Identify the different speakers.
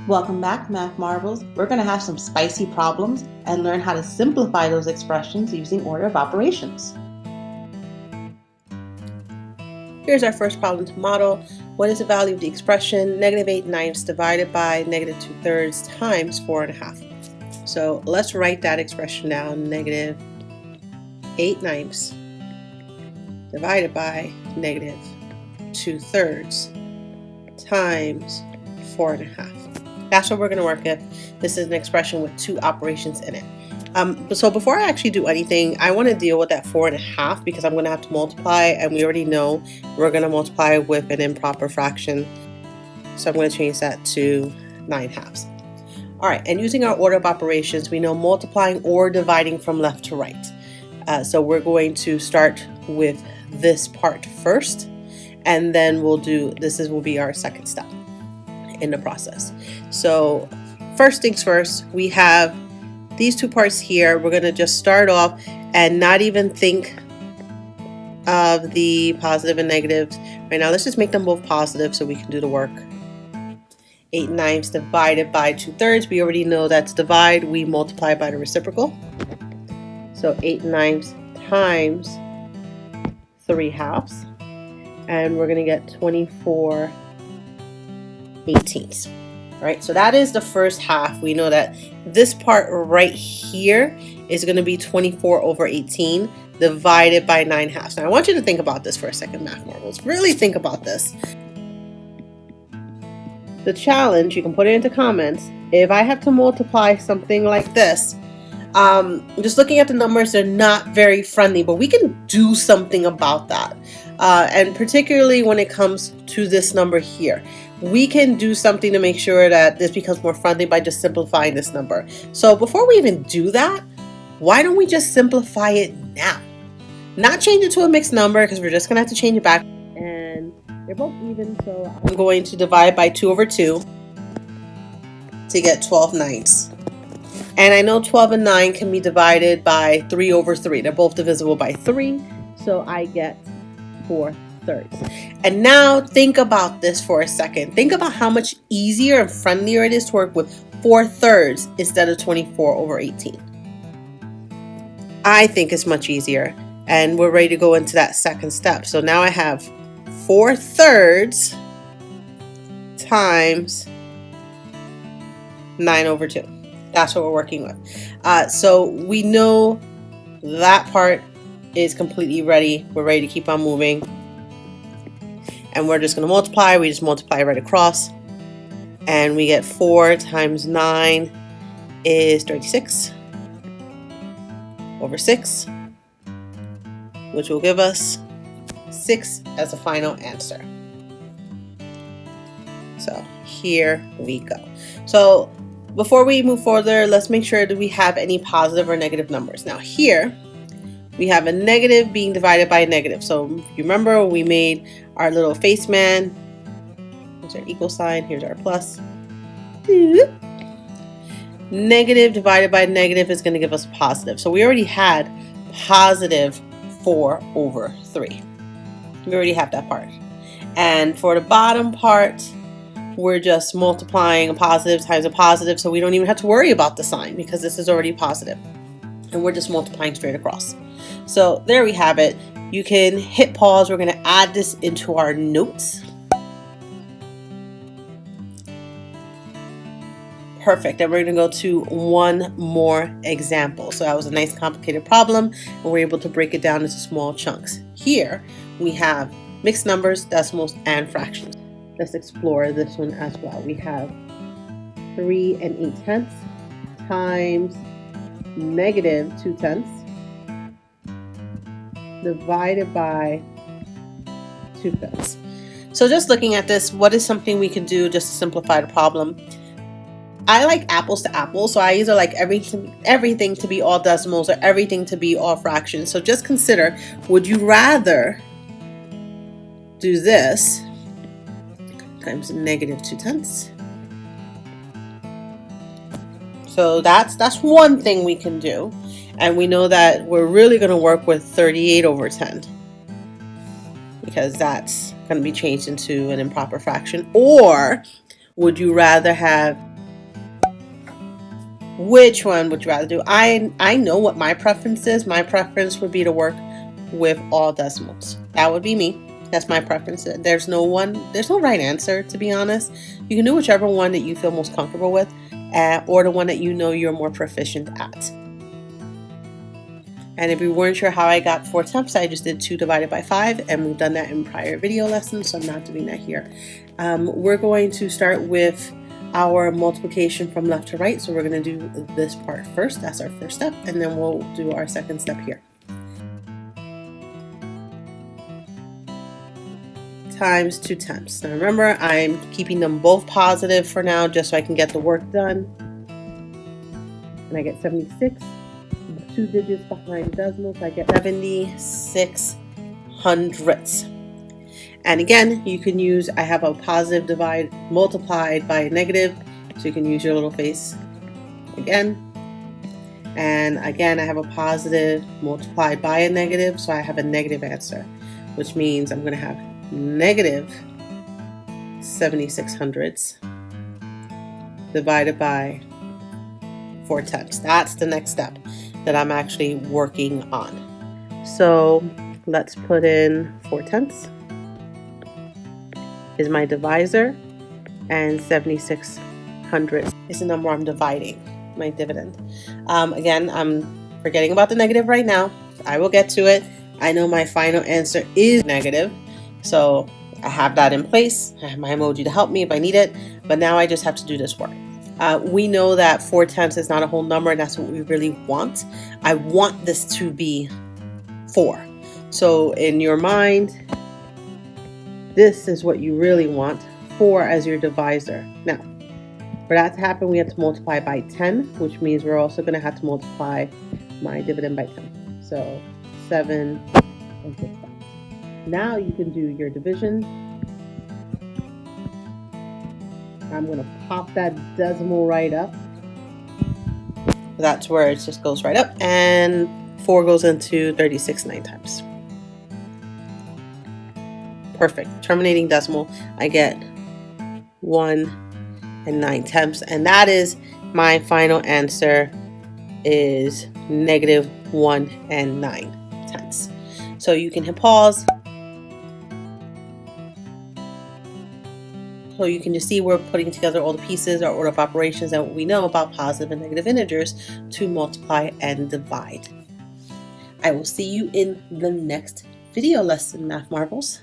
Speaker 1: Welcome back, Math Marvels. We're going to have some spicy problems and learn how to simplify those expressions using order of operations.
Speaker 2: Here's our first problem to model. What is the value of the expression -8/9 divided by -2/3 times 4.5? So let's write that expression down. -8/9 divided by -2/3 times 4.5. That's what we're going to work with. This is an expression with two operations in it. So before I actually do anything, I want to deal with that 4.5 because I'm going to have to multiply, and we already know we're going to multiply with an improper fraction. So I'm going to change that to 9/2. All right, and using our order of operations, we know multiplying or dividing from left to right. So we're going to start with this part first, and then will be our second step in the process. So first things first, we have these two parts here. We're going to just start off and not even think of the positive and negatives. Right now, let's just make them both positive so we can do the work. 8/9 divided by 2/3. We already know that's divide. We multiply by the reciprocal. So 8/9 times 3/2. And we're going to get 24/18. Right, so that is the first half. We know that this part right here is going to be 24/18 divided by 9/2. Now I want you to think about this for a second, Math Marvels. Really think about this. The challenge, you can put it into comments. If I have to multiply something like this, just looking at the numbers, they're not very friendly, but we can do something about that. And particularly when it comes to this number here, we can do something to make sure that this becomes more friendly by just simplifying this number. So before we even do that, why don't we just simplify it now? Not change it to a mixed number because we're just going to have to change it back. And they're both even, so I'm going to divide by 2/2 to get 12/9. And I know 12 and 9 can be divided by 3/3. They're both divisible by 3, so I get 4/3. And now think about this for a second. Think about how much easier and friendlier it is to work with 4/3 instead of 24/18. I think it's much easier, and we're ready to go into that second step. So now I have 4/3 times 9/2. That's what we're working with. So we know that part is completely ready. We're ready to keep on moving. And we're just going to multiply. We just multiply right across. And we get 4 times 9 is 36/6, which will give us 6 as a final answer. So here we go. So before we move further, let's make sure that we have any positive or negative numbers. Now here, we have a negative being divided by a negative. So you remember we made our little face man. Here's our equal sign. Here's our plus. Negative divided by negative is going to give us positive. So we already had positive 4/3. We already have that part. And for the bottom part, we're just multiplying a positive times a positive. So we don't even have to worry about the sign because this is already positive. And we're just multiplying straight across. So there we have it. You can hit pause. We're going to add this into our notes. Perfect. And we're going to go to one more example. So that was a nice complicated problem, and we're able to break it down into small chunks. Here we have mixed numbers, decimals, and fractions. Let's explore this one as well. We have 3 8/10 times -2/10 divided by 2/5. So just looking at this, what is something we can do just to simplify the problem? I like apples to apples, so I either like everything to be all decimals or everything to be all fractions. So just consider, would you rather do this times -2/10? So that's one thing we can do. And we know that we're really going to work with 38/10 because that's going to be changed into an improper fraction. Or would you rather have Which one would you rather do? I know what my preference is. My preference would be to work with all decimals. That would be me. That's my preference. There's no right answer, to be honest. You can do whichever one that you feel most comfortable with, or the one that you know you're more proficient at. And if you weren't sure how I got 4/10, I just did 2 divided by 5, and we've done that in prior video lessons, so I'm not doing that here. We're going to start with our multiplication from left to right, so we're going to do this part first. That's our first step, and then we'll do our second step here. Times 2/10. Now remember, I'm keeping them both positive for now, just so I can get the work done. And I get 76. 2 digits behind decimals, I get 76 hundredths. And again, you can use, I have a positive divide multiplied by a negative, so you can use your little face again. And again, I have a positive multiplied by a negative, so I have a negative answer, which means I'm going to have negative 76 hundredths divided by 4/10. That's the next step that I'm actually working on. So let's put in 4/10 is my divisor, and 76 hundredths is the number I'm dividing, my dividend. Again, I'm forgetting about the negative right now. I will get to it. I know my final answer is negative, so I have that in place. I have my emoji to help me if I need it, but now I just have to do this work. We know that 4/10 is not a whole number, and that's what we really want. I want this to be 4. So in your mind, this is what you really want, 4 as your divisor. Now, for that to happen, we have to multiply by 10, which means we're also going to have to multiply my dividend by 10. So 7 and 6. Now you can do your division. I'm going to pop that decimal right up. That's where it just goes right up, and 4 goes into 36 9 times. Perfect. Terminating decimal, I get 1 and 9/10, and that is my final answer, is negative 1 and 9/10. So you can hit pause. So you can just see we're putting together all the pieces, our order of operations, and what we know about positive and negative integers to multiply and divide. I will see you in the next video lesson, Math Marvels.